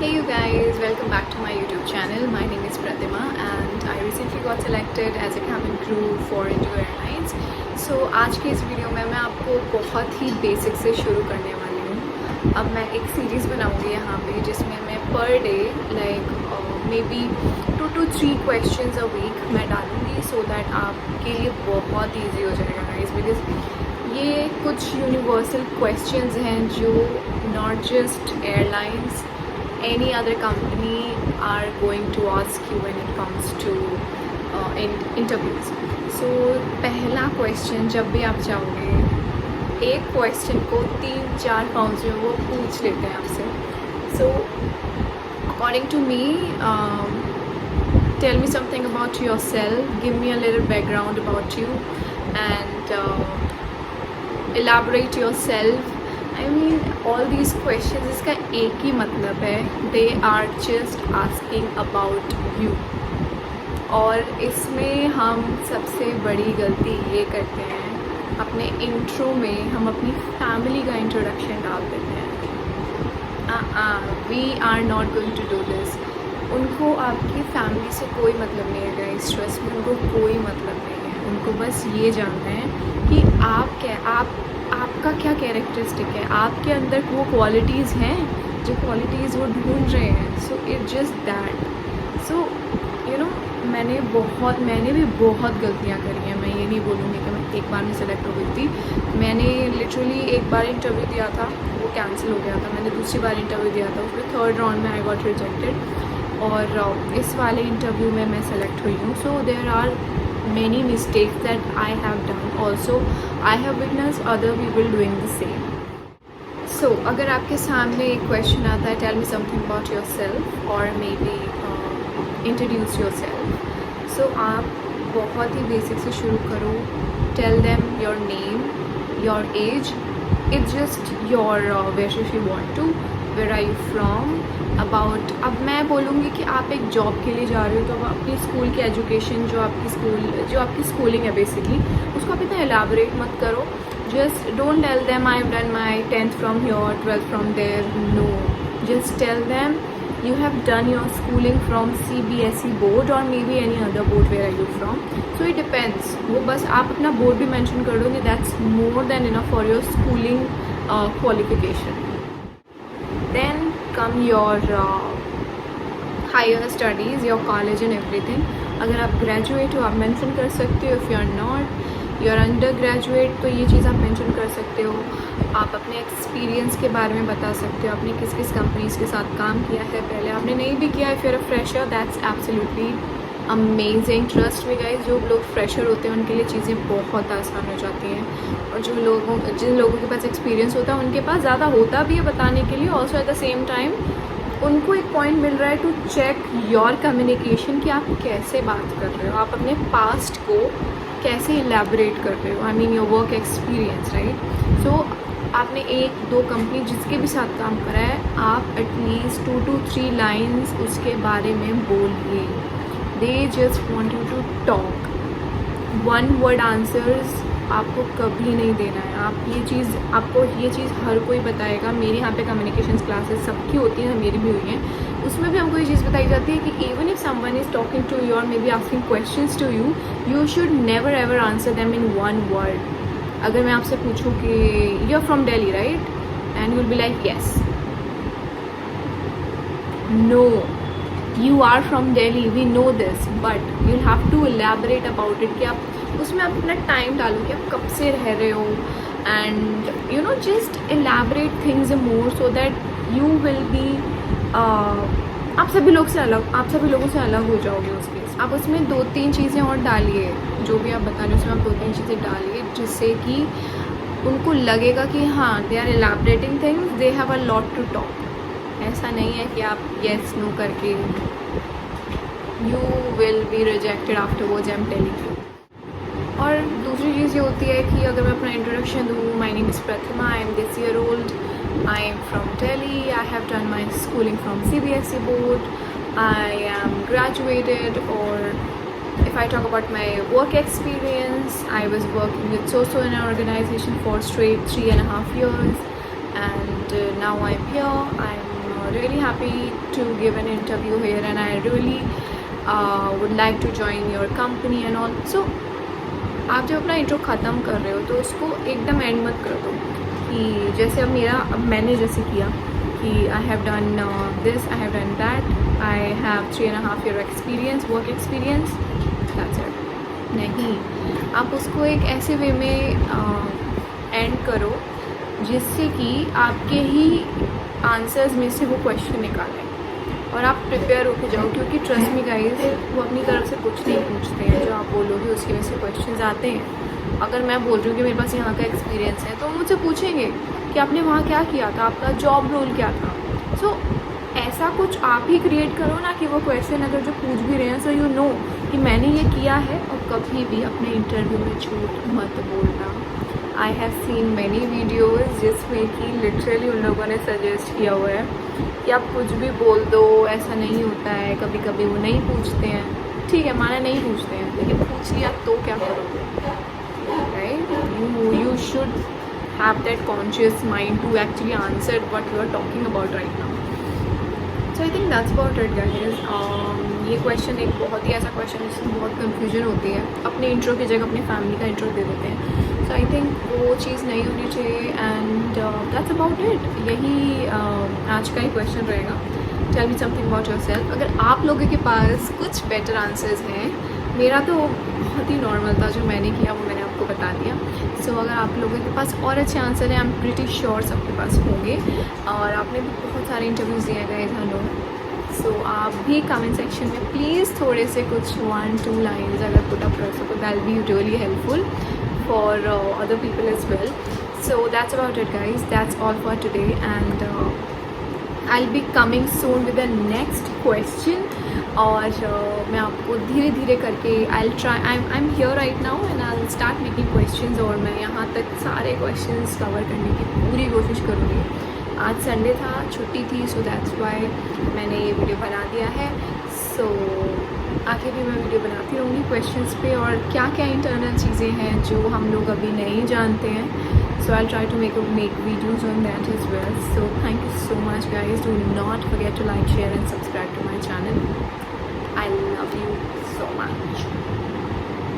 Hey you guys, welcome back to my YouTube channel. My name is Pratima and I recently got selected as a cabin crew for Indigo Airlines. So आज की इस video में मैं आपको बहुत ही basic से शुरू करने वाली हूँ. अब मैं एक सीरीज़ बनाऊँगी यहाँ पे जिसमें मैं per day may be 2 to 3 questions a week मैं डालूँगी सो दैट आपके लिए बहुत ईजी हो जाएगा गाइस, बिकॉज ये कुछ यूनिवर्सल क्वेश्चंस हैं जो not just airlines, any other company are going to ask you when it comes to interviews. So पहला क्वेश्चन जब भी आप जाओगे एक क्वेश्चन को 3-4 पाउंड्स में वो पूछ लेते हैं आपसे. So according to me, tell me something about yourself, give me a little background about you and elaborate yourself. I mean all these questions, इसका एक ही मतलब है, they are just asking about you. और इसमें हम सबसे बड़ी गलती ये करते हैं, अपने इंट्रो में हम अपनी फैमिली का इंट्रोडक्शन डाल देते हैं. We are not going to do this. उनको आपकी फैमिली से कोई मतलब नहीं है गाइस, ट्रस्ट में उनको कोई मतलब नहीं है. उनको बस ये जानना है कि आपका क्या कैरेक्टरिस्टिक है, आपके अंदर वो क्वालिटीज़ हैं जो क्वालिटीज़ वो ढूंढ रहे हैं. So it's just that. So you know मैंने भी बहुत गलतियाँ करी हैं. मैं ये नहीं बोलूँगी कि मैं एक बार में सेलेक्ट हो गई थी. मैंने लिटरली एक बार इंटरव्यू दिया था, वो कैंसिल हो गया था. मैंने दूसरी बार इंटरव्यू दिया था, उसमें 3rd राउंड में आई गॉट रिजेक्टेड और इस वाले इंटरव्यू में मैं सेलेक्ट हुई हूँ. So there are many mistakes that I have done. Also I have witnessed other people doing the same. So अगर आपके सामने एक क्वेश्चन आता है, tell me something about yourself or maybe introduce yourself. So आप बहुत ही बेसिक से शुरू करो. Tell them your name, your age. It's just your wish if you want to. Where are you from? About अब मैं बोलूँगी कि आप एक जॉब के लिए जा रहे हो तो अब अपनी स्कूल की एजुकेशन जो आपकी स्कूलिंग है बेसिकली उसको आप इतना एलाबोरेट मत करो. Just don't tell them I have done my 10th from here, 12th from there. No, just tell them you have done your schooling from CBSE board or maybe any other board. Where are you from? So it depends. वो बस आप अपना board भी mention कर दोगे, that's more than enough for your schooling qualification. Then come your higher studies, your college and everything. अगर आप graduate हो आप मेंशन कर सकते हो. If you are not, you are undergraduate, तो ये चीज़ आप मेंशन कर सकते हो. आप अपने एक्सपीरियंस के बारे में बता सकते हो, आपने किस किस कंपनीज़ के साथ काम किया है पहले, आपने नहीं भी किया. If you are a fresher, that's absolutely amazing. Trust me guys, जो लोग फ्रेशर होते हैं उनके लिए चीज़ें बहुत आसान हो जाती हैं. और जिन लोगों के पास एक्सपीरियंस होता है उनके पास ज़्यादा होता भी है बताने के लिए. Also at the same time उनको एक पॉइंट मिल रहा है टू चेक योर कम्युनिकेशन कि आप कैसे बात कर रहे हो, आप अपने पास्ट को कैसे इलेबोरेट कर रहे हो. I mean your work experience, right. So आपने 1-2 कंपनी जिसके भी साथ काम करा है, आप एटलीस्ट 2 to 3 लाइन्स उसके बारे में बोलिए. They just want you to talk. 1 word answers आपको कभी नहीं देना है. आपको ये चीज़ हर कोई बताएगा. मेरे यहाँ पे कम्युनिकेशन क्लासेस सबकी होती हैं, मेरी भी हुई हैं. उसमें भी हमको ये चीज़ बताई जाती है कि even if someone is talking to you और may be asking questions to you, you should never ever answer them in 1 word. अगर मैं आपसे पूछूँ कि you are from Delhi right, and you will be like yes. No, you are from Delhi, we know this, but you'll have to elaborate about it कि आप उसमें आप अपना टाइम डालो कि आप कब से रह रहे हो. And you know just elaborate things more so that you will be आप सभी लोगों से अलग हो जाओगे उसके. आप उसमें 2-3 चीज़ें और डालिए, जो भी आप बता रहे हो उसमें आप 2-3 चीज़ें डालिए जिससे कि उनको लगेगा कि हाँ they are elaborating things, they have a lot to talk. ऐसा नहीं है कि आप येस नो करके you will be rejected afterwards. I am telling you. और दूसरी चीज़ ये होती है कि अगर मैं अपना इंट्रोडक्शन दूँ, my name is Pratima, I am this year old, I am from Delhi, I have done my schooling from CBSE board, I am graduated. और if I talk about my work experience, I was working with SOSO in an organization for straight 3.5 years, and now I'm here. I'm really happy to give an interview here, and I really would like to join your company and all. So आप जब अपना intro ख़त्म कर रहे हो तो उसको एकदम एंड मत कर दो कि जैसे अब मैंने जैसे किया कि आई have done this, I have done that, I have 3.5 year experience, work experience, that's it. नहीं, आप उसको एक ऐसे वे में एंड करो जिससे कि आपके ही आंसर्स में से वो क्वेश्चन निकालें और आप प्रिपेयर होके जाओ, क्योंकि ट्रस्ट मी गाइस, वो अपनी तरफ से कुछ नहीं पूछते हैं। जो आप बोलोगे उसके में से क्वेश्चंस आते हैं। अगर मैं बोल रही हूँ कि मेरे पास यहाँ का एक्सपीरियंस है तो मुझसे पूछेंगे कि आपने वहाँ क्या किया था, आपका जॉब रोल क्या था। सो ऐसा कुछ आप ही क्रिएट करो ना कि वो क्वेश्चन अगर जो पूछ भी रहे हैं सो यू नो कि मैंने ये किया है। और कभी भी अपने इंटरव्यू में झूठ मत बोलना। I have seen many videos जिसमें कि लिटरली उन लोगों ने सजेस्ट किया हुआ है कि आप कुछ भी बोल दो, ऐसा नहीं होता है। कभी कभी वो नहीं पूछते हैं, ठीक है, माना नहीं पूछते हैं, लेकिन पूछ लिया तो क्या करोगे, right? You should have that conscious mind to actually answer what you are talking about right now. So I think that's about it guys. ये क्वेश्चन एक बहुत ही ऐसा क्वेश्चन है जिसमें बहुत कन्फ्यूजन होती है। अपने इंट्रो की जगह अपनी फैमिली का इंट्रो दे देते हैं। सो आई थिंक वो चीज़ नहीं होनी चाहिए। And that's about it. यही आज का ही क्वेश्चन रहेगा। Tell me something about yourself. अगर आप लोगों के पास कुछ बेटर आंसर्स हैं, मेरा तो बहुत ही नॉर्मल था, जो मैंने किया वो मैंने आपको बता दिया। सो अगर आप लोगों के पास और अच्छे आंसर हैं, आई एम प्रिटी श्योर सबके पास होंगे। और आपने भी बहुत सारे इंटरव्यूज़ दिए गए थे। सो आप भी कमेंट सेक्शन में प्लीज़ थोड़े से कुछ 1-2 लाइन्स अगर पुट अप कर सको, that will be really helpful for other people as well. So that's about it guys, that's all for today, and I'll be coming soon with the next question. और मैं आपको धीरे धीरे करके I'll try, I'm here right now and I'll start making questions, और मैं यहाँ तक सारे questions कवर करने की पूरी कोशिश करूँगी। आज संडे था, छुट्टी थी, सो दैट्स वाई मैंने ये वीडियो बना दिया है। सो आगे भी मैं वीडियो बनाती रहूँगी क्वेश्चंस पे, और क्या क्या इंटरनल चीज़ें हैं जो हम लोग अभी नहीं जानते हैं। So I try to make videos on that as well. So thank you so much guys, do not forget to like, share and subscribe to my channel. I love you so much.